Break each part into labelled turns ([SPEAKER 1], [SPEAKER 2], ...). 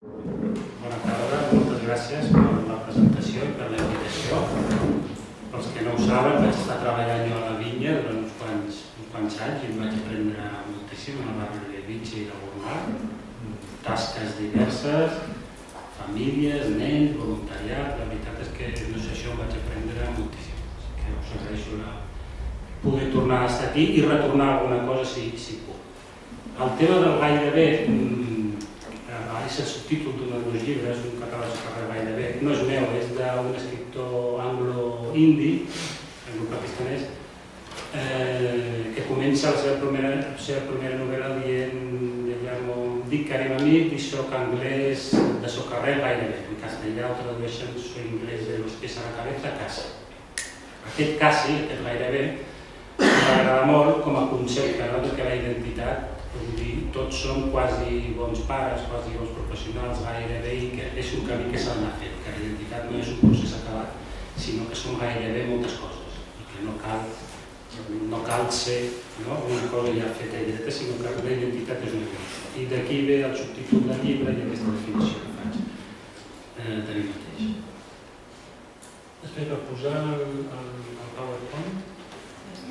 [SPEAKER 1] Bona tarda, moltes gràcies per la presentació i per la invitació. Pels que no ho saben, vaig estar treballant jo a la vinya durant uns quants anys i em vaig aprendre moltíssim a la barra de Vichy i de Gormar. Tasques diverses, famílies, nens, voluntariat. La veritat és que no sé, això ho vaig aprendre moltíssim. Així que us agraeixo poder tornar a estar aquí i retornar alguna cosa si puc. El tema del gairebé és el subtítol d'un dels meus llibres, un català de gairebé, no és meu, és d'un escriptor anglo-indi, anglo-pakistanès, que comença la seva primera novel·la dient dic que anem amic i soc anglès de socarrer gairebé. En castellà ho tradueixen soy inglés de los pies a la cabeza, casi. Aquest casi, aquest gairebé, m'agrada molt com a concepte, que la identitat, tots som quasi bons pares, quasi bons professionals, gairebé, i que és un camí que s'ha d'anar fent, que la identitat no és un procés acabat, sinó que som gairebé moltes coses, i que no cal ser una cosa ja feta i dreta, sinó que la identitat és una cosa. I d'aquí ve el subtítol del llibre i aquesta definició que faig de mi mateix. Després per posar el PowerPoint. Sí,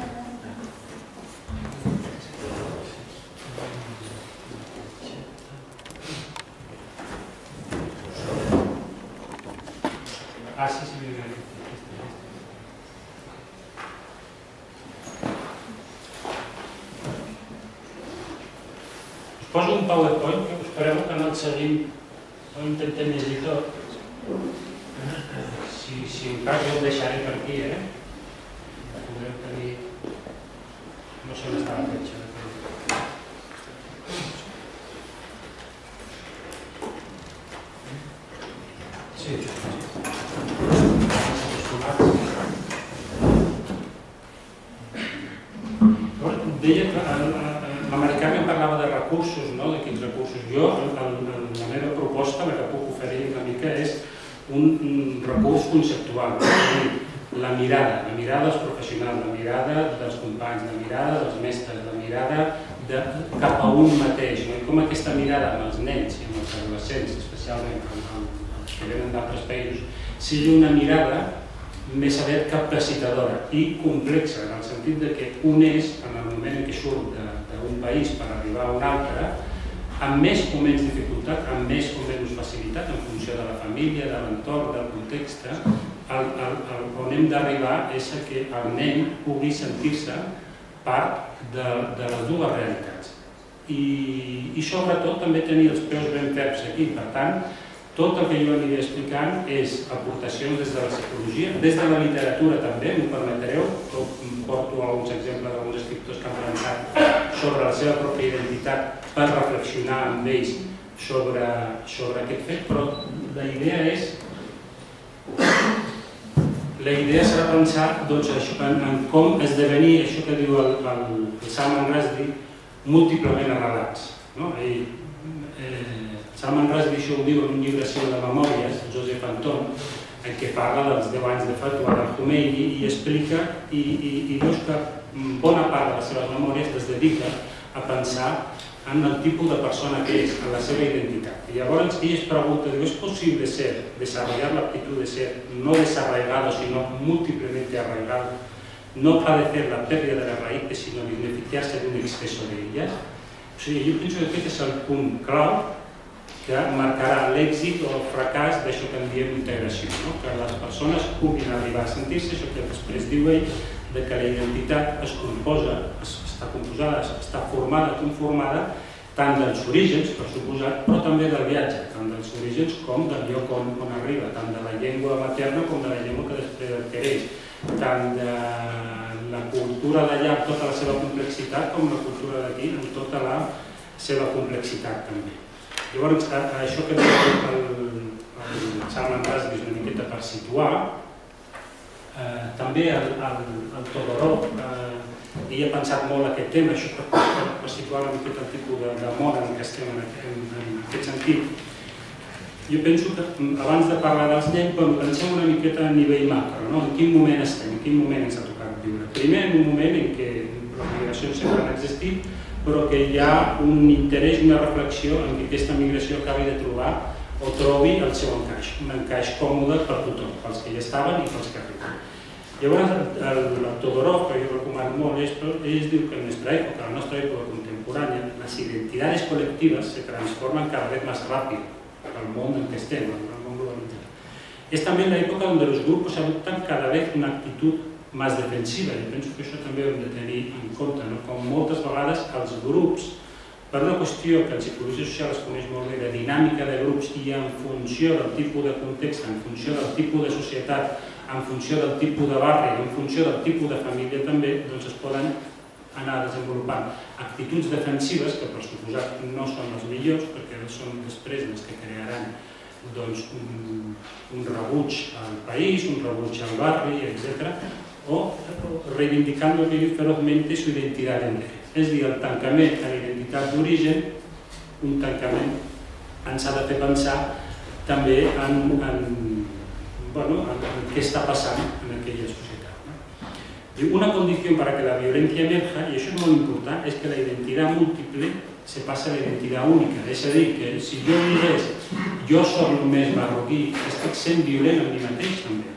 [SPEAKER 1] us poso un PowerPoint que espereu que anat seguint, no intentem llegir tot. Si en cas jo el deixaré per aquí, podreu tenir... no sé on està la fetxa. Sí, deia que l'americà em parlava de recursos, de quins recursos. Jo, la meva proposta, la que puc oferir una mica, és un recurs conceptual. La mirada dels professionals, la mirada dels companys, la mirada dels mestres, la mirada cap a un mateix. I com aquesta mirada amb els nens i amb els adolescents, especialment els que venen d'altres països, sigui una mirada més aviat capacitadora i complexa, en el sentit que un és, en el moment en què surt d'un país per arribar a un altre, amb més o menys dificultat, amb més o menys facilitat, en funció de la família, de l'entorn, del context, on hem d'arribar és que el nen pugui sentir-se part de les dues realitats. I sobretot també tenir els peus ben ferms aquí. Per tant, tot el que jo aniré explicant és aportacions des de la psicologia, des de la literatura també, m'ho permetreu, porto alguns exemples d'alguns escriptors que han pensat sobre la seva pròpia identitat per reflexionar amb ells sobre aquest fet, però la idea serà pensar en com esdevenir això que diu el Salman Rushdie múltiplement arrelats. Salman Rushdie això ho diu en un llibre seu de memòries, Joseph Anton, en què parla dels 10 anys de fatwa del Khomeini i explica i diu que bona part de les seves memòries es dedica a pensar en el tipus de persona que és, en la seva identitat. Y llavors ell es pregunta, ¿es posible desarrollar la aptitud de ser no desarraigado, sino múltiplemente arraigado? No padecer la pérdida de las raíces, sino beneficiarse de un exceso de ellas? O sigui, jo penso que aquest és el punt clau que marcarà l'èxit o el fracàs d'això que en diem integració, que les persones puguin arribar a sentir-se, això que després diu ell, que la identitat es composa, està composada, està formada, conformada, tant dels orígens, per suposat, però també del viatge, tant dels orígens com del lloc on arriba, tant de la llengua materna com de la llengua que després adquireix, tant de la cultura d'allà amb tota la seva complexitat com la cultura d'aquí amb tota la seva complexitat també. Llavors, això que diu el Salman Rushdie és una miqueta per situar, també el Todorov, ell ha pensat molt aquest tema, això per situar una miqueta el tipus de món en què estem en aquest sentit. Jo penso que abans de parlar dels nens, pensem una miqueta a nivell macro, en quin moment estem, en quin moment ens ha tocat viure. Primer, en un moment en què les migracions sempre han existit, però que hi ha un interès i una reflexió en què aquesta migració acabi de trobar o trobi el seu encaix, un encaix còmode per tothom, pels que hi estaven i pels que arriben. Llavors, el Todorov, que jo recomano molt, ell diu que en nuestra època, la nostra època contemporània, las identidades colectivas se transforman cada vez más rápido al mundo en que estem, al món globalitzat. Es también la época donde los grupos adoptan cada vez una actitud más defensiva. Jo penso que això també ho hem de tenir en compte, com moltes vegades els grups, per una qüestió que en psicologia social es coneix molt bé, de dinàmica de grups i en funció del tipus de context, en funció del tipus de societat, en funció del tipus de barri, en funció del tipus de família també, doncs es poden anar desenvolupant actituds defensives que per suposat no són les millors, perquè són després les que crearan un rebuig al país, un rebuig al barri, etc. o reivindicando ferozmente su identidad de origen. És a dir, el tancament a la identitat d'origen, un tancament ens ha de fer pensar també en qué está pasando en aquella sociedad. Una condición para que la violencia emerja, y eso es muy importante, es que la identidad múltiple se passa a la identitat única. És a dir, que si jo digués jo soc només marroquí, estic sent violent amb mi mateix també.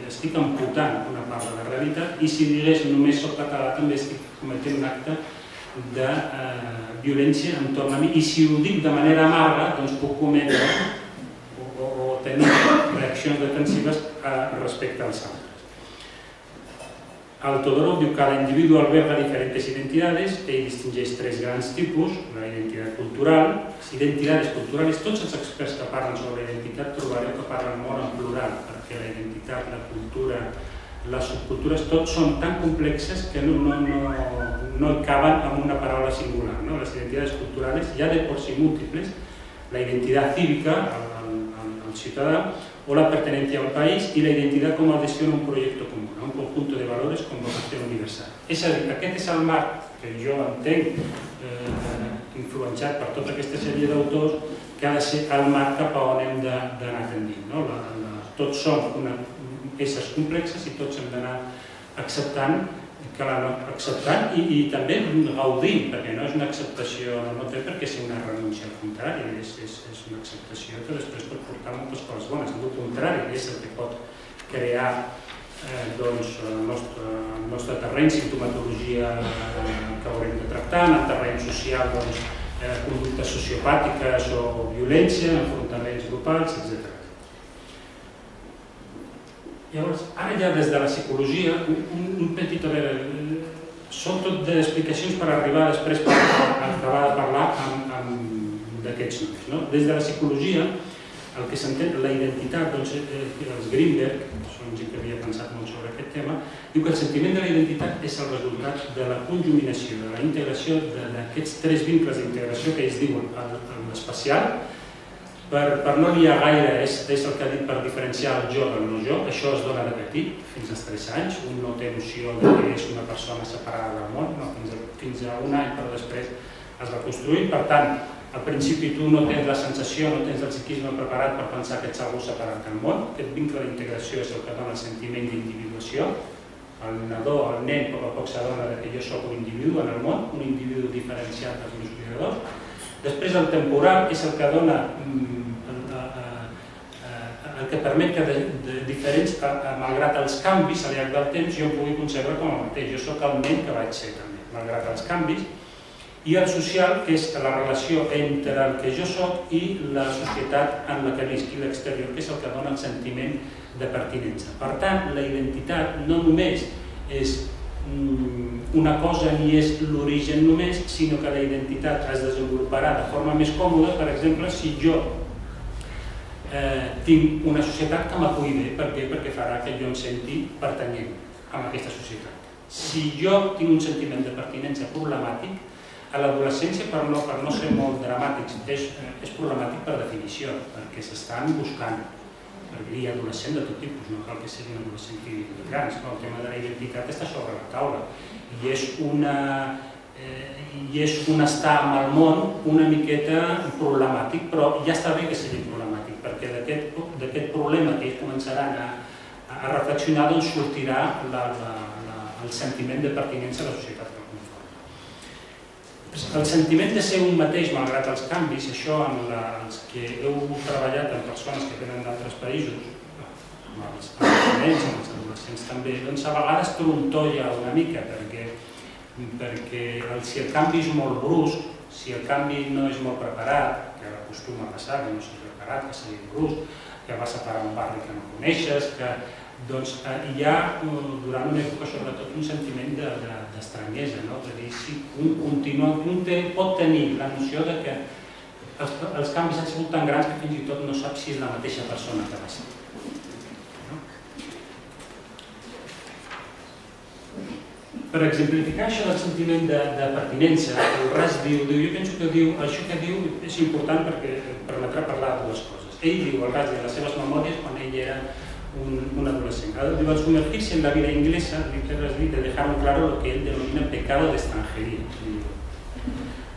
[SPEAKER 1] Estic amputant una part de la realitat i si digués només soc català també estic cometent un acte de violència entorn a mi i si ho dic de manera amarga doncs puc cometre o tenir reaccions defensives respecte als altres. El Todorov diu que cada individu alberga diferentes identidades, ell distingeix tres grans tipus, la identitat cultural, les identitats culturals, tots els experts que parlen sobre la identitat trobareu que parlen molt en plural, perquè la identitat, la cultura, les subcultures, tots són tan complexes que no caben en una paraula singular. Les identitats culturals ja de por sí múltiples, la identitat cívica, el ciutadà, o la pertenencia al país y la identidad como adhesión a un proyecto común, a un conjunto de valores con vocación universal. És a dir, aquest és el marc que jo entenc, influenciat per tota aquesta sèrie d'autors, que ha de ser el marc cap a on hem d'anar tendint. Tots som éssers complexes i tots hem d'anar acceptant i també gaudint, perquè no és una acceptació, no té per què ser una renúncia, al contrari, és una acceptació que després pot portar moltes coses bones, al contrari, és el que pot crear el nostre terreny, simptomatologia que haurem de tractar, en el terreny social, conductes sociopàtiques o violència, enfrontaments grupals, etc. Llavors, ara ja des de la psicologia, un petit, són tot explicacions per arribar després a acabar de parlar d'aquests noms. Des de la psicologia, el que s'entén, la identitat, els Greenberg, són gent que havia pensat molt sobre aquest tema, diu que el sentiment de la identitat és el resultat de la conjuminació, de la integració d'aquests tres vincles d'integració que ells diuen, l'especial, per no liar gaire, és el que ha dit per diferenciar el jo del no jo, això es dona de petit, fins als 3 anys, un no té noció que és una persona separada del món, fins a un any però després es va construir, per tant, al principi tu no tens la sensació, no tens el psiquisme preparat per pensar que ets algú separat del món, aquest vincle d'integració és el que dona el sentiment d'individuació, el nadó, el nen, poc a poc s'adona que jo soc un individu en el món, un individu diferenciat dels meus cuidadors. Després el temporal és el que dona, el que permet que diferents, malgrat els canvis al llarg del temps, jo em pugui concebre com el mateix. Jo soc el nen que vaig ser també, malgrat els canvis. I el social, que és la relació entre el que jo soc i la societat en la que visc i l'exterior, que és el que dona el sentiment de pertinença. Per tant, la identitat no només és una cosa ni és l'origen només, sinó que la identitat es desenvoluparà de forma més còmoda, per exemple, si jo tinc una societat que m'aculli bé. Per què? Perquè farà que jo em senti pertanyent a aquesta societat. Si jo tinc un sentiment de pertinença problemàtic, a l'adolescència, per no ser molt dramàtics, és problemàtic per definició, perquè s'estan buscant. Perquè hi ha adolescents de tot tipus, no cal que siguin adolescents grans, el tema de la identitat està sobre la taula i és un estar amb el món una miqueta problemàtic, però ja està bé que sigui problemàtic, perquè d'aquest problema que ells començaran a reflexionar doncs sortirà el sentiment de pertinença a la societat que el conforma. El sentiment de ser un mateix malgrat els canvis, això amb els que heu treballat amb persones que venen d'altres països, amb els nens, amb els adolescents també, doncs a vegades trontolla una mica, perquè si el canvi és molt brusc, si el canvi no és molt preparat, que acostuma a passar, que no sigui preparat, que sigui brusc, que vas a parar un barri que no coneixes, doncs hi ha durant una època sobretot un sentiment d'estranyesa, de dir si un pot tenir la noció que els canvis han sigut tan grans que fins i tot no sap si és la mateixa persona que va ser. Per exemplificar això del sentiment de pertinença, el Ras diu, jo penso que això que diu és important perquè permetrà parlar de dues coses. Ell diu, el Ras, en les seves memòries, quan ell era un adolescente. Al sumergirse en la vida inglesa, le dejaron claro lo que él denomina pecado de extranjería.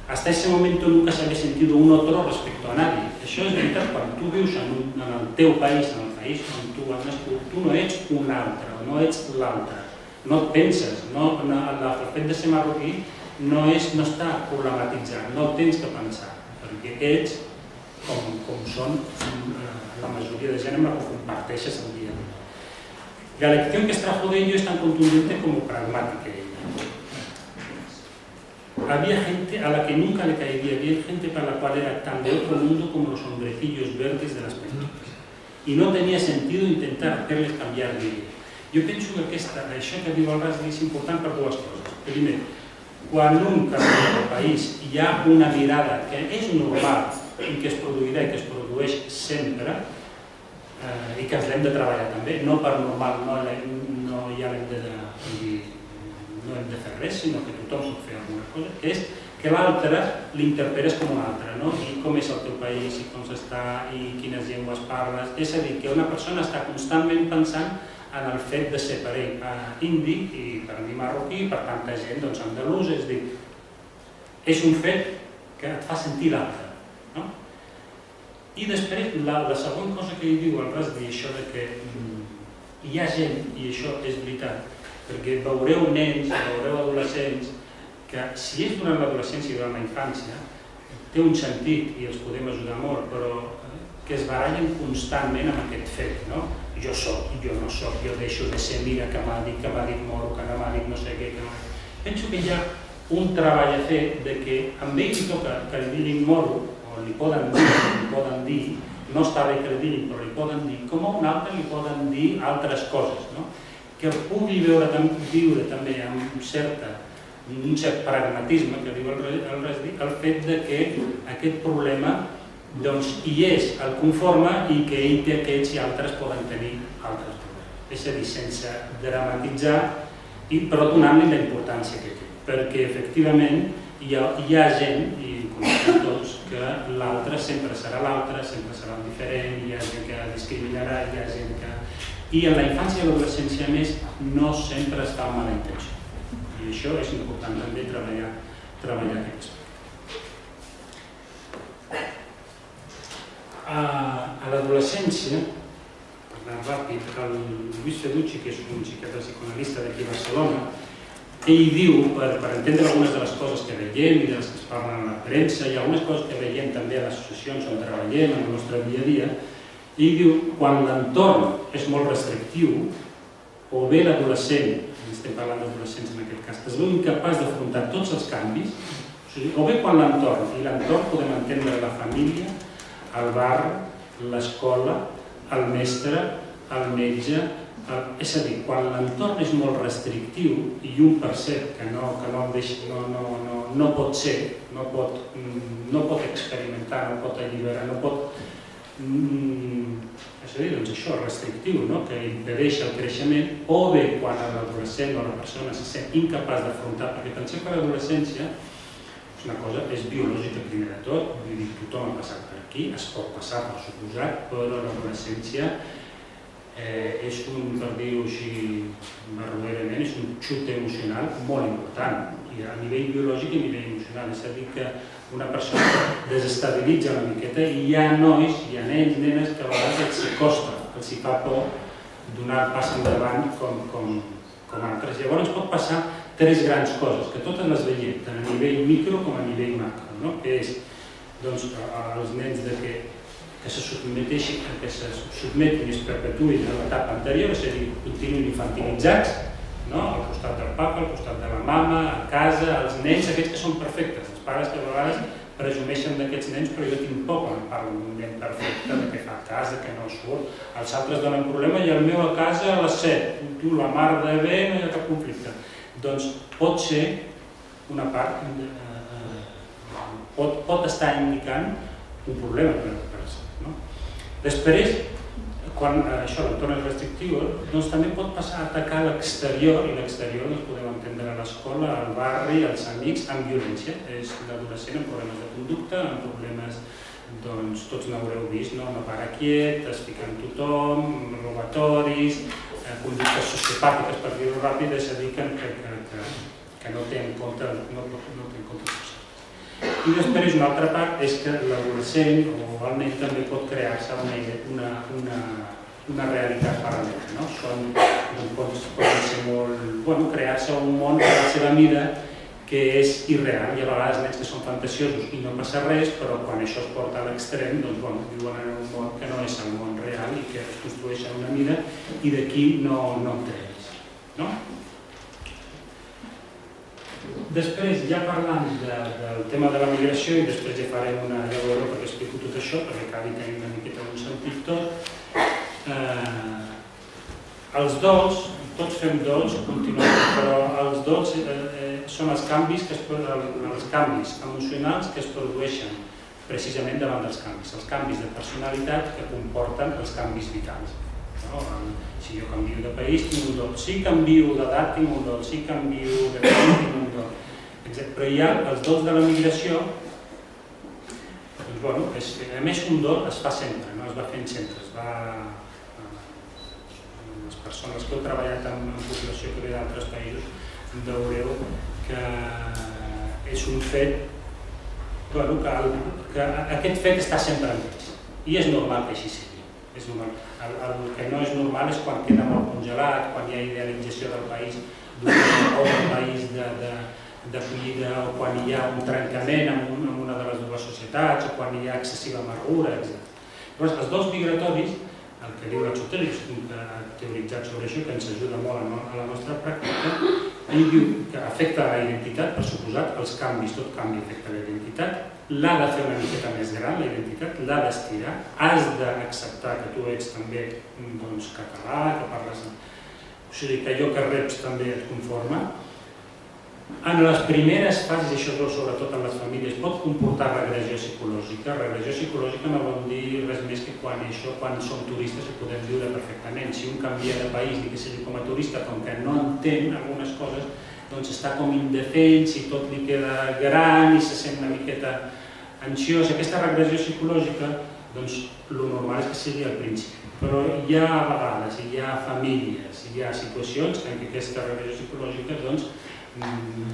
[SPEAKER 1] Hasta ese momento nunca se había sentido un otro respecto a nadie. Això és veritat, quan tu vius en el teu país, en el país on tu has nascut, tu no ets un altre, no ets l'altre. No et penses, el fet de ser marroquí no està problematitzat, no tens que pensar, perquè ets com són la mayoría de gent amb la que comparteixes el dia. La lección que extrajo de ello es tan contundente como pragmática. Había gente a la que nunca le caería bien, gente para la cual era tan de otro mundo como los hombrecillos verdes de las películas. Y no tenía sentido intentar hacerles cambiar de idea. Jo penso que això que diu el Ras és important per dues coses. Primer, quan un canvia de país hi ha una mirada que és normal i que es produirà i que es produeix sempre i que ens l'hem de treballar també, no per normal, no hem de fer res, sinó que tothom pot fer alguna cosa, és que l'altre l'interpretes com un altre, i com és el teu país, i com s'està, i quines llengües parles. És a dir, que una persona està constantment pensant en el fet de ser per ell indi i per mi marroquí, per tanta gent andalús, és a dir, és un fet que et fa sentir l'altre. I després, la segona cosa que hi diu el Ras és això que hi ha gent, i això és veritat, perquè veureu nens, veureu adolescents, que si és durant l'adolescència i durant la infància, té un sentit i els podem ajudar molt, però que es barallen constantment amb aquest fet, jo soc, jo no soc, jo deixo de ser, mira que m'ha dit moro, que m'ha dit no sé què, penso que hi ha un treball a fer de que amb ell li toca que li diguin moro, o li poden dir, no està bé que li diguin, però li poden dir, com a un altre li poden dir altres coses, que pugui viure també amb un cert pragmatisme, que diu el Ras, el fet que aquest problema hi és, el conforma i que ell té aquests i altres poden tenir altres problemes. És a dir, sense dramatitzar, però donant-li la importància que té. Perquè, efectivament, hi ha gent, i coneixem tots, que l'altre sempre serà l'altre, sempre serà el diferent, hi ha gent que discriminarà, hi ha gent que... I en la infància i l'adolescència, a més, no sempre està amb mala intenció. I això és important també treballar aquest aspecte. A l'adolescència, parlant ràpid, el Luis Feducci, que és un psiquiatre psicoanalista d'aquí a Barcelona, ell diu, per entendre algunes de les coses que veiem i de les que es parlen a la premsa i algunes coses que veiem també a les associacions on treballem, en el nostre dia a dia, ell diu, quan l'entorn és molt restrictiu, o bé l'adolescent, estem parlant d'adolescents en aquest cas, es veu incapaç d'afrontar tots els canvis, o bé quan l'entorn, i l'entorn podem entendre la família, el bar, l'escola, el mestre, el metge, és a dir, quan l'entorn és molt restrictiu i un percep que no pot ser, no pot experimentar, no pot alliberar, no pot... És a dir, doncs això, restrictiu, que impedeix el creixement, o bé quan l'adolescent o la persona se sent incapaç d'afrontar, perquè penseu que l'adolescència és una cosa, és biològica primer de tot, vull dir, tothom ha passat per aquí, es pot passar per suposat, però l'adolescència és un, per dir-ho així barroerament, és un xut emocional molt important, a nivell biològic i a nivell emocional. És a dir, que una persona desestabilitza una miqueta i hi ha nois, hi ha nens, nenes que a vegades els costa, els hi fa por donar el pas endavant com altres. Llavors pot passar tres grans coses, que totes les veiem, tant a nivell micro com a nivell macro, que és els nens que se sotmetin i es perpetuïn a l'etapa anterior, és a dir, continuïn infantilitzats, al costat del papa, al costat de la mama, a casa, els nens, aquests que són perfectes, els pares que a vegades presumeixen d'aquests nens, però jo tinc por quan parlo d'un nen perfecte, de què fa a casa, que no surt, els altres donen problema i el meu a casa a les 7, tu la mar de bé, no hi ha cap conflicte. Doncs pot ser una part, pot estar indicant un problema per la persona. Després, quan l'entorn és restrictiu, doncs també pot passar a atacar l'exterior, i l'exterior podem entendre a l'escola, al barri, als amics, amb violència. És l'adolescent amb problemes de conducta, amb problemes, doncs tots n'haureu vist, no para quiet, es fica en tothom, robatoris, conductes sociopàtiques, per dir-ho ràpid, és a dir, que no té en compte això. I després una altra part és que l'adolescent o el nen també pot crear-se una realitat paral·lela. Poden ser molt... crear-se un món a la seva mida que és irreal. Hi ha vegades nens que són fantasiosos i no passa res, però quan això es porta a l'extrem, doncs viuen en un món que no és el món real i que es construeixen una mida i d'aquí no en treguis. Després, ja parlant del tema de la migració, i després ja farem ja veureu perquè explico tot això, perquè acabi tenint una miqueta un sentit tot, els dols, tots fem dols, continuem, però els dols són els canvis emocionals que es produeixen precisament davant dels canvis, els canvis de personalitat que comporten els canvis vitals. Si jo canvio de país tinc un dol, si canvio d'edat tinc un dol, si canvio de país tinc un dol. Però hi ha els dols de la migració, a més un dol es fa sempre, es va fent sempre, les persones que heu treballat en població que ve d'altres països veureu que és un fet, que aquest fet està sempre amb ells i és normal que així sigui. El que no és normal és quan queda molt congelat, quan hi ha idealització del país o del país d'acollida, o quan hi ha un trencament amb una de les dues societats, o quan hi ha excessiva amargura, etc. Llavors, els dols migratoris, el que diu l'Aristoteles, que ha teoritzat sobre això, que ens ajuda molt a la nostra pràctica, ell diu que afecta la identitat, per suposat, els canvis, tot canvi afecta la identitat, l'ha de fer una miqueta més gran, la identitat, l'ha d'estirar, has d'acceptar que tu ets també català, que parles... O sigui, que allò que reps també et conforma. En les primeres fases, i això es veu sobretot en les famílies, pot comportar regressió psicològica. Regressió psicològica no vol dir res més que quan som turistes ho podem viure perfectament. Si un canvia de país, ni que sigui com a turista, com que no entén algunes coses, doncs està com indefens i tot li queda gran i se sent una miqueta ansiós. Aquesta regressió psicològica, doncs, el normal és que sigui al principi. Però hi ha vegades, hi ha famílies, hi ha situacions en què aquesta regressió psicològica, doncs,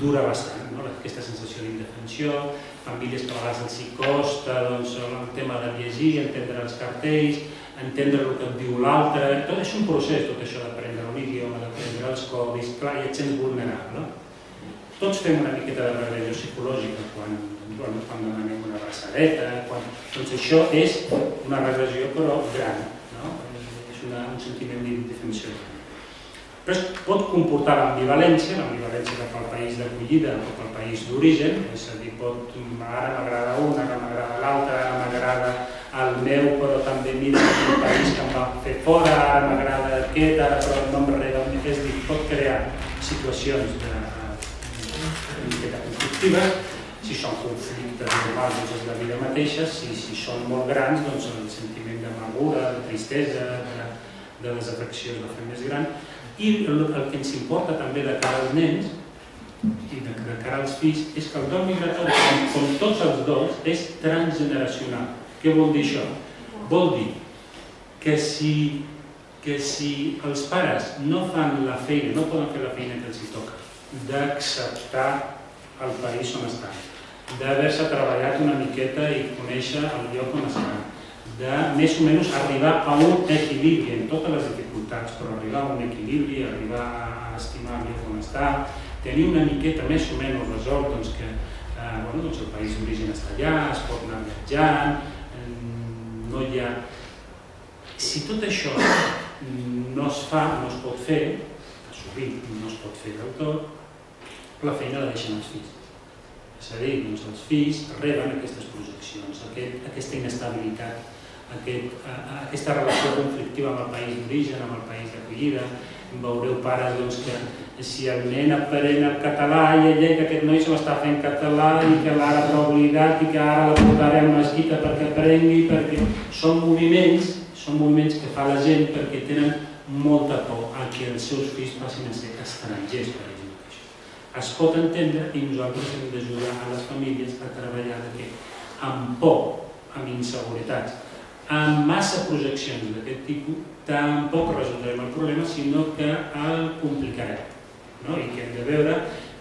[SPEAKER 1] dura bastant, aquesta sensació d'indefensió, famílies que a vegades els hi costa, doncs, el tema de llegir, entendre els cartells, entendre el que et diu l'altre, tot és un procés, tot això d'aprendre un idioma, d'aprendre els codis, clar, i et sents vulnerable. Tots fem una miqueta de regressió psicològica quan demanem una abraçadeta, doncs això és una regressió però gran, és un sentiment d'indefensió. Però pot comportar l'ambivalència cap al país d'acollida o cap al país d'origen, és a dir, ara m'agrada un, ara m'agrada l'altre, ara m'agrada el meu, però també mira el país que em va fer fora, ara m'agrada aquest, ara però no em rega, és a dir, pot crear situacions conflictives. Si són conflictes normals, doncs és la vida mateixa, si són molt grans, doncs el sentiment d'amargura, de tristesa, de desafecció es va fer més gran. I el que ens importa també de cara als nens i de cara als fills és que el dol migratori, com tots els dols, és transgeneracional. Què vol dir això? Vol dir que si els pares no fan la feina, no poden fer la feina que els toca, d'acceptar el país on estan, d'haver-se treballat una miqueta i conèixer el lloc on estan, de més o menys arribar a un equilibri en totes les dificultats, però arribar a un equilibri, arribar a estimar el lloc on està, tenir una miqueta més o menys resolt que el país d'origen està allà, es pot anar viatjant, no hi ha... Si tot això no es fa, no es pot fer, sovint no es pot fer del tot, la feina la deixen els fills. És a dir, els fills reben aquestes projeccions, aquesta inestabilitat, aquesta relació conflictiva amb el país d'origen, amb el país d'acollida. Veureu pares que si el nen aprèn el català i ella que aquest noi se l'està fent català i que l'ara l'ha oblidat i que ara la portarem a mesquita perquè aprengui, perquè són moviments que fa la gent perquè tenen molta por a que els seus fills passin a ser estrangers per ells mateixos. Es pot entendre i nosaltres hem d'ajudar a les famílies a treballar amb por, amb inseguretats, amb massa projeccions d'aquest tipus, tampoc resoldrem el problema, sinó que el complicarem. I que hem de veure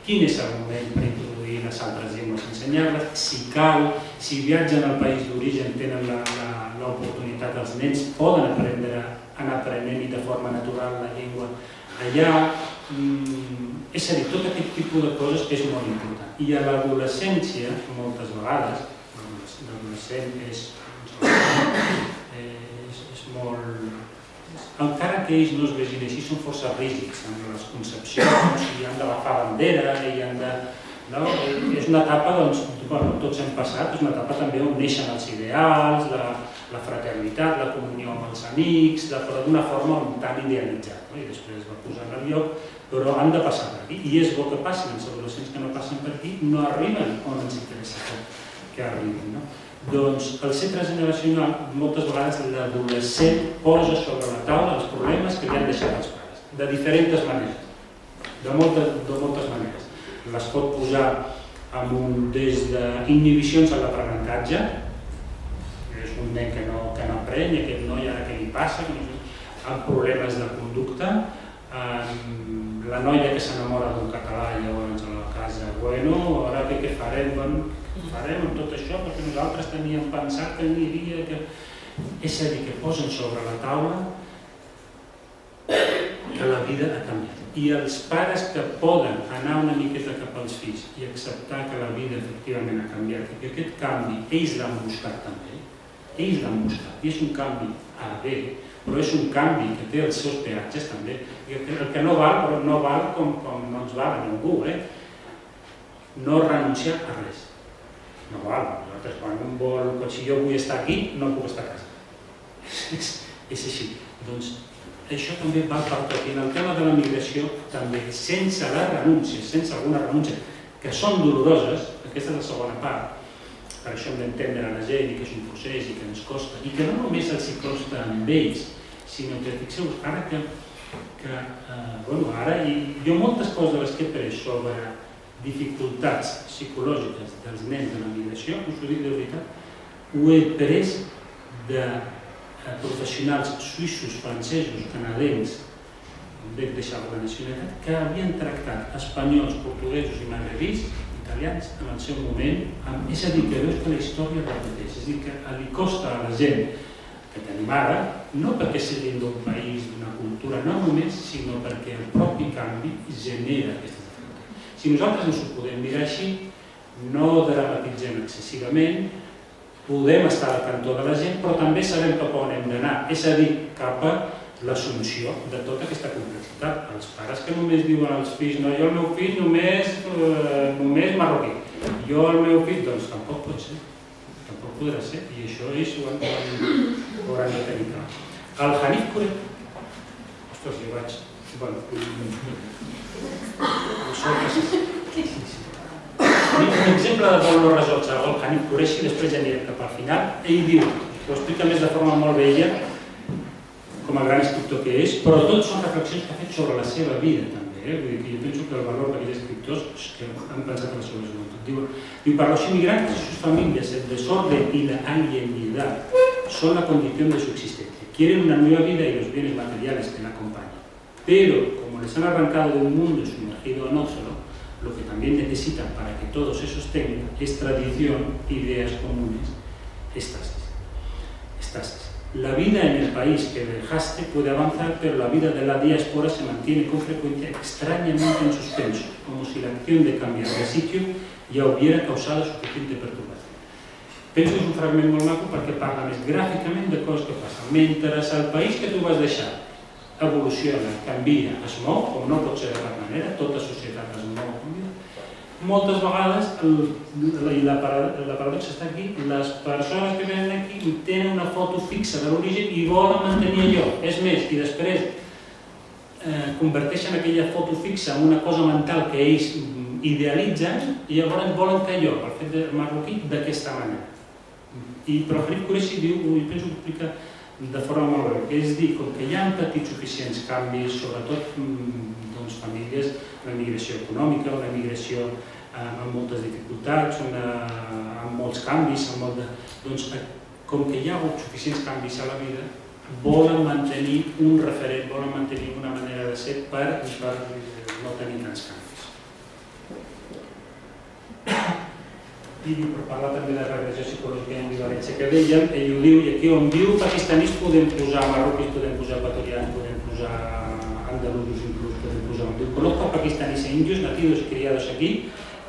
[SPEAKER 1] quin és el moment per introduir les altres llengües, ensenyar-les, si cal, si viatgen al país d'origen, tenen l'oportunitat, els nens poden anar aprenent i de forma natural la llengua allà. És a dir, tot aquest tipus de coses que és molt important. I a l'adolescència, moltes vegades, l'adolescent és molt... Encara que ells no es vegin així, són força rígids amb les concepcions, i han d'agafar bandera, i han de... És una etapa, tots hem passat, és una etapa també on neixen els ideals, la fraternitat, la comunió amb els amics, però d'una forma tan idealitzada, i després es va posar en el lloc, però han de passar per aquí, i és bo que passin. Els adolescents que no passen per aquí no arriben on ens interessa que arribin. Doncs el ser transgeneracional, moltes vegades l'adolescent posa sobre la taula els problemes que li han deixat els pares, de diferents maneres, de moltes maneres. Les pot posar des d'inhibicions a l'aprenentatge, és un nen que no aprèn, i aquest noi ara què li passa, amb problemes de conducta, la noia que s'enamora d'un català i llavors a la casa, bueno, ara què farem? Farem amb tot això perquè nosaltres teníem pensat que aniria... És a dir, que posen sobre la taula que la vida ha canviat. I els pares que poden anar una miqueta cap als fills i acceptar que la vida efectivament ha canviat i que aquest canvi ells l'han buscat també, ells l'han buscat, i és un canvi a bé, però és un canvi que té els seus peatges també. El que no val, però no val com no ens val a ningú, no renunciar a res. No val, nosaltres quan un vol, si jo vull estar aquí, no puc estar a casa. És així. Doncs això també va per tot. I en el tema de la migració també, sense la renúncia, sense alguna renúncia, que són doloroses, aquesta és la segona part, per això hem d'entendre la gent i que és un procés i que ens costa, i que no només els hi costa amb ells, sinó que fixeu-vos, ara jo moltes coses de les que he pres sobre dificultats psicològiques dels nens de la migració, us ho dic de veritat, ho he pres de professionals suïssos, francesos, canadencs, de deixar la nacionalitat, que havien tractat espanyols, portuguesos i magrebins, italians, en el seu moment. És a dir, que veus que la història repeteix, és a dir, que li costa a la gent que tenim ara, no perquè siguin d'un país, d'una cultura, no només, sinó perquè el propi canvi genera aquestes. Si nosaltres ens ho podem mirar així, no dramatitzem excessivament, podem estar al cantó de la gent, però també sabem cap on hem d'anar, és a dir, cap a l'assumpció de tota aquesta complexitat. Els pares que només diuen als fills, no, jo el meu fill només marroquí, jo el meu fill, doncs tampoc pot ser, tampoc podrà ser, i això ells ho hauran de tenir clar. El Hanif Kuret, ostres, jo vaig... Un exemple de vol no resolt el Hanif Kureishi, després ja anirem cap al final, ell diu, ho explica més de forma molt bella, com a gran escriptor que és, però tot són reflexions que ha fet sobre la seva vida també. Vull dir que jo penso que el valor d'aquells escriptors que han pensat en la seva joventut. Diu, para los inmigrantes y sus familias el desorden y la alienidad son la condición de su existencia. Quieren una nueva vida y los bienes materiales que la acompañan. Pero, como les han arrancado de un mundo sumergido en otro, lo que también necesitan para que todo se sostenga es tradición, ideas comunes, estasis. La vida en el país que dejaste puede avanzar, pero la vida de la diáspora se mantiene con frecuencia extrañamente en suspenso, como si la acción de cambiar de sitio ja hubiera causado suficiente perturbació. Penso que és un fragment molt maco perquè parla més gràficament de coses que passen. Mentre el país que tu vas deixar evoluciona, canvia, es mou, com no pot ser de cap manera, tota societat es mou, moltes vegades, i la paradoxa està aquí, les persones que venen aquí tenen una foto fixa de l'origen i volen mantenir allò. És més, i després converteixen aquella foto fixa en una cosa mental que ells idealitzen i llavors volen que allò, el fet de marroquí, d'aquesta manera. Però Felip Qureshi diu, i penso que ho explica de forma molt breu, que és dir, com que hi ha petits suficients canvis, sobretot famílies, una migració econòmica, una migració amb moltes dificultats, amb molts canvis, doncs com que hi ha hagut suficients canvis a la vida, volen mantenir un referent, volen mantenir una manera de ser per no tenir tants canvis. I per parlar també de regressió psicològica i ambivalència que dèiem, ell ho diu, i aquí on viu pakistanis podem posar marroquis, podem posar equatorians, podem posar andalusos incluso, podem posar. Conozco a pakistaníes e indios nacidos y criados aquí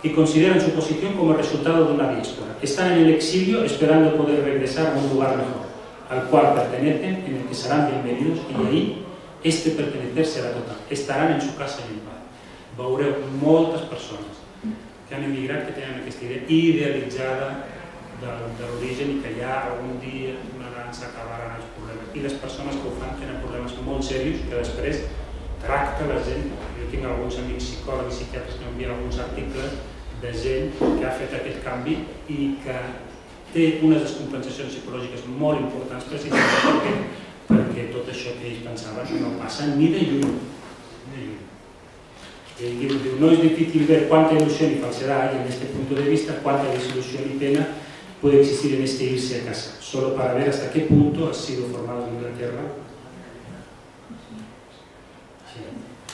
[SPEAKER 1] que consideran su posición como resultado de una diáspora. Están en el exilio esperando poder regresar a un lugar mejor, al cual pertenecen, en el que serán bienvenidos y ahí este pertenecer será total. Estarán en su casa y en paz. Veureu moltes persones que han emigrat, que tenen aquesta idea idealitzada de l'origen i que ja algun dia s'acabaran els problemes. I les persones que ho fan tenen problemes molt serios que després tracta la gent. Jo tinc alguns amics psicòlegs i psiquiatres que m'envien alguns articles de gent que ha fet aquest canvi i que té unes descompensacions psicològiques molt importants precisament perquè tot això que ells pensaven no passa ni de lluny. No es difícil ver cuánta ilusión y falsedad hay en este punto de vista, cuánta desilusión y pena puede existir en este irse a casa, solo para ver hasta qué punto has sido formado en Inglaterra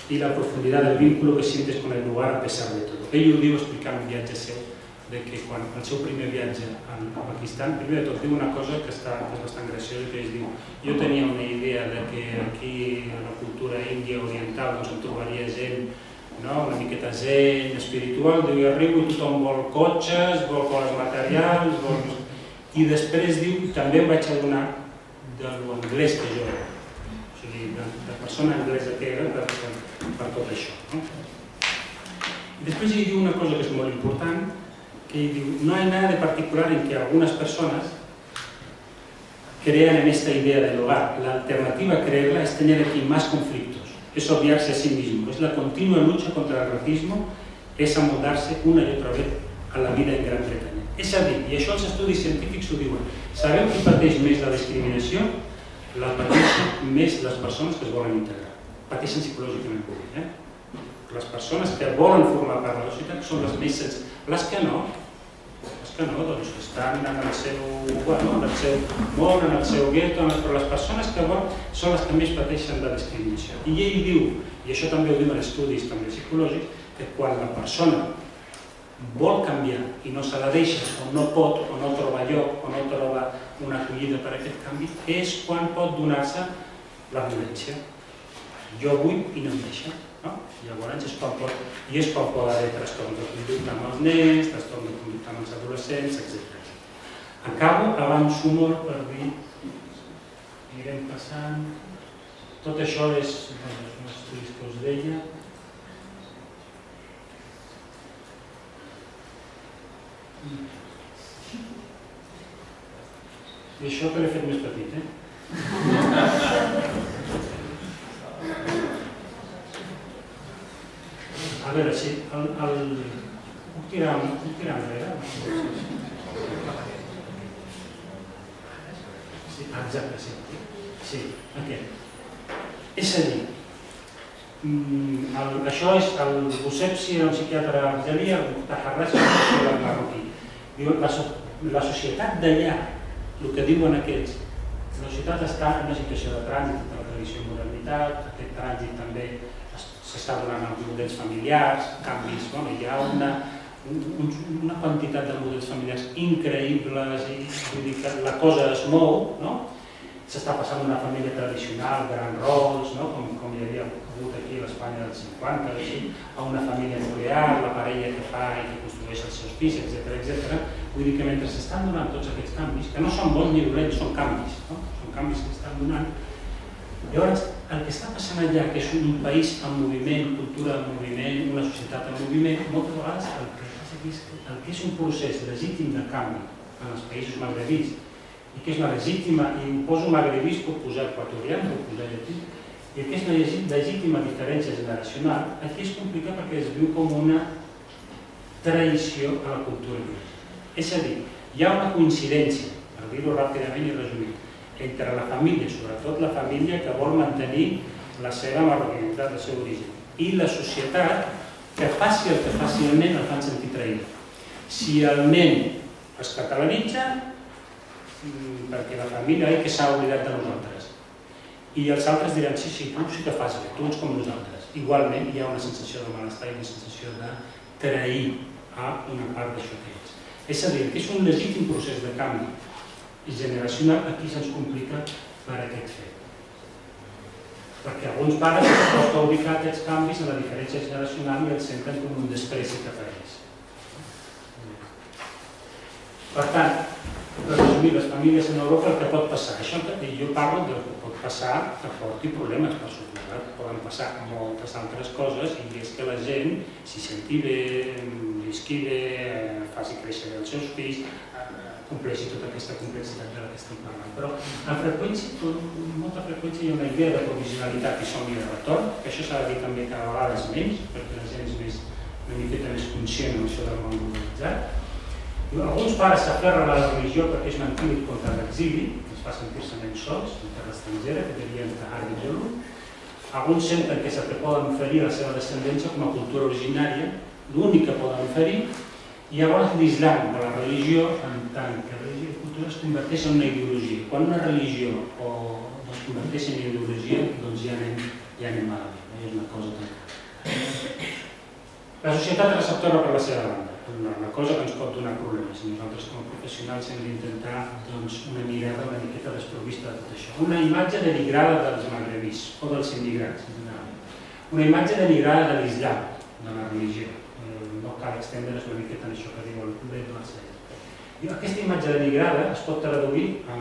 [SPEAKER 1] y la profundidad del vínculo que sientes con el lugar a pesar de todo. Ell ho diu explicant un viatge seu, que quan el seu primer viatge a Pakistan, primer de tot diu una cosa que és bastant graciosa, que ell diu, jo tenia una idea de que aquí a la cultura índia oriental em trobaria gent una miqueta zen, espiritual, diu, i arribo i tothom vol cotxes, vol coses materials, i després diu, també em vaig adonar de l'anglès que jo era, o sigui, de persona anglesa que era per tot això. I després ell diu una cosa que és molt important, que ell diu, no hay nada de particular en que algunas personas crean en esta idea del hogar. La alternativa a creerla es tener aquí más conflictos. Es obviarse a sí mismo, es la continua lucha contra el racismo, es amoldarse una y otra vez a la vida en Gran Bretanya. És a dir, i això els estudis científics ho diuen, sabeu qui pateix més la discriminació? La pateixen més les persones que es volen integrar, pateixen psicològicament públic. Les persones que volen formar part de la societat són les més sensibles, les que no, doncs estan en el seu món, en el seu gueto, però les persones que volen són les que més pateixen de discriminació. I ell diu, i això també ho diuen estudis també psicològics, que quan la persona vol canviar i no se la deixa, o no pot, o no troba lloc, o no troba una acollida per a aquest canvi, és quan pot donar-se la violència. Jo vull i no em deixa. Llavors és quan pot haver trastorns de conducta amb els nens, trastorns de conducta amb els adolescents, etc. Acabo abans humor per dir, anirem passant, tot això és els estudis que us deia. I això que l'he fet més petit, A veure, sí, puc tirar enrere? Sí, exacte, sí, aquest. És a dir, això és el Busepsi, un psiquiatre argelí, el Taharras, el marroquí. La societat d'allà, el que diuen aquests, la societat està en una situació de trànsit, de la tradició i modernitat, aquest trànsit també s'està donant als models familiars, canvis, hi ha una quantitat de models familiars increïbles i vull dir que la cosa es mou, s'està passant d'una família tradicional, grans rols, com hi havia hagut aquí a l'Espanya dels 50, a una família nuclear, la parella que fa i que construeix els seus fills, etc. Vull dir que mentre s'estan donant tots aquests canvis, que no són bons ni dolents, són canvis, són canvis que estan donant. Llavors, el que està passant allà, que és un país en moviment, cultura en moviment, una societat en moviment, moltes vegades el que és un procés legítim de canvi en els països magrebins, i que és una legítima, i ho poso magrebís, puc posar equatorians, puc posar llatí, i que és una legítima diferència generacional, aquí és complicat perquè es viu com una traïció a la cultura. És a dir, hi ha una coincidència, per dir-ho ràpidament i resumir, entre la família, sobretot la família que vol mantenir la seva marroquinitat, el seu origen, i la societat que faci el que faci el nen el fan sentir traït. Si el nen es catalanitza, perquè la família que s'ha oblidat de nosaltres. I els altres diran, sí, tu sí que fas bé, tu ets com nosaltres. Igualment hi ha una sensació de malestar i una sensació de trair a una part d'això que és. És a dir, que és un legítim procés de canvi generacional, aquí se'ns complica per aquest fet. Perquè alguns pares es costa ubicar aquests canvis en la diferència generacional i els senten com un despreci cap a ells. Per tant, per resumir, les famílies en Europa el que pot passar, això jo parlo del que pot passar que porti problemes per suposat, poden passar moltes altres coses i és que la gent s'hi senti bé, visqui bé, faci créixer els seus fills, compleixi tota aquesta complexitat de la que estem parlant. Però amb molta freqüència hi ha una idea de provisionalitat i som-hi de retorn, que això s'ha de dir també cada vegada menys, perquè la gent és una miqueta més conscient amb això del món globalitzat. Alguns pares s'aferren a la religió perquè és un antídot contra l'exili, ens fa sentir-se menys sols en terra estrangera, que dirien que ara i jolo. Alguns senten que és el que poden oferir a la seva descendència com a cultura originària, l'únic que poden oferir, i llavors l'islam de la religió, en tant que religió i cultura, es converteix en una ideologia. Quan una religió es converteix en ideologia, doncs ja anem malament, és una cosa tancada. La societat receptora per la seva banda. Una cosa que ens pot donar problemes. Nosaltres com a professionals hem d'intentar una mirada una miqueta desprovista de tot això. Una imatge denigrada dels magrebís o dels immigrants. Una imatge denigrada de l'islam, de la religió. No cal extendre's una miqueta en això que diu l'Edward Said. Aquesta imatge denigrada es pot traduir en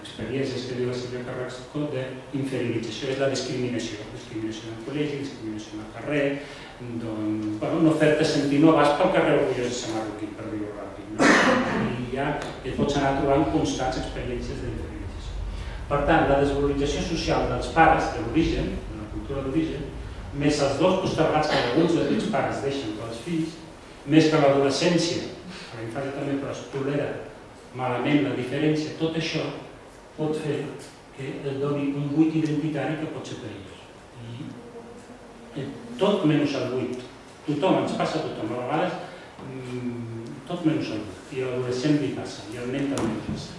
[SPEAKER 1] experiències que diu la Sílvia Carrasco d'inferiorització, és la discriminació. Discriminació en el col·legi, discriminació en el carrer, no fer-te sentir, no vas pel carrer orgullós de ser marroquí, per dir-ho ràpid, i ja et pots anar trobant constants experiències d'inferiorització. Per tant, la desvalorització social dels pares de l'origen, de la cultura d'origen, més els dos postergats que alguns d'aquests pares deixen pels fills, més que l'adolescència, a la infància també, però es tolera malament la diferència, tot això pot fer que et doni un buit identitari que pot ser perillós. Tot menys el buit. Tothom, ens passa a tothom. A vegades, tot menys el buit. I a l'adolescent li passa, i al nen també li passa.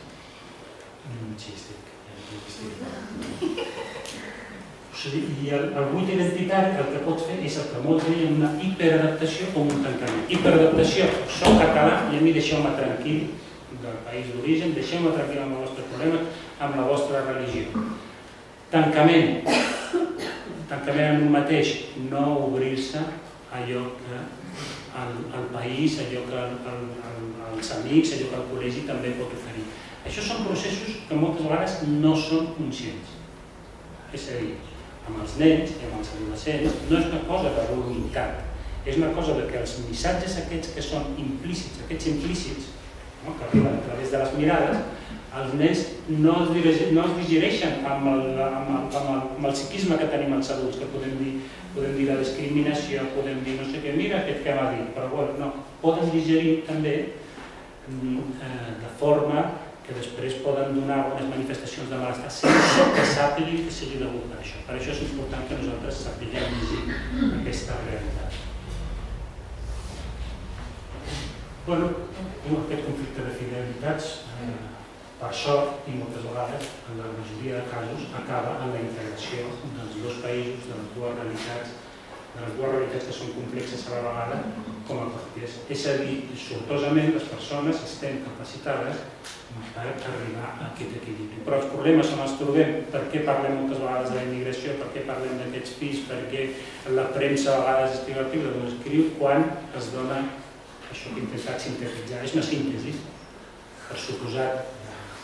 [SPEAKER 1] I el buit identitari el que pot fer és el que molts deien una hiperadaptació o un tancament. Hiperadaptació, soc català i a mi deixeu-me tranquil del país d'origen, deixeu-me tranquil amb els vostres problemes, amb la vostra religió. Tancament en un mateix, no obrir-se allò que el país, allò que els amics, allò que el col·legi també pot oferir. Això són processos que moltes vegades no són conscients. És a dir, amb els nens i amb els adolescents no és una cosa de voluntat, és una cosa que els missatges aquests que són implícits, aquests implícits, que arriben a través de les mirades, els nens no es digereixen amb el psiquisme que tenim els adults, que podem dir la discriminació, podem dir no sé què, mira aquest que m'ha dit, però no, poden digerir també de forma que després poden donar algunes manifestacions de malestar sense que sàpiguin que sigui degut a això. Per això és important que nosaltres sapiguem llegir aquesta realitat. Bueno, aquest conflicte de fidelitats, per sort, i moltes vegades, en la majoria de casos, acaba en la integració dels dos països, de les dues realitats, de les dues realitats que són complexes a la vegada com a pròpies. És a dir, sortosament les persones estem capacitades per arribar a aquest equilibri. Però els problemes on els trobem, per què parlem moltes vegades de la immigració, per què parlem d'aquests fills, per què la premsa a vegades escriu articles, doncs escriu quan es dona això que he intentat sintetitzar. És una síntesi. Per suposat,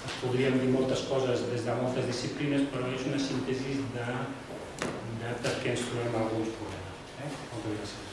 [SPEAKER 1] es podrien dir moltes coses des de moltes disciplines, però és una síntesi de per què ens trobem alguns problemes. Moltes gràcies.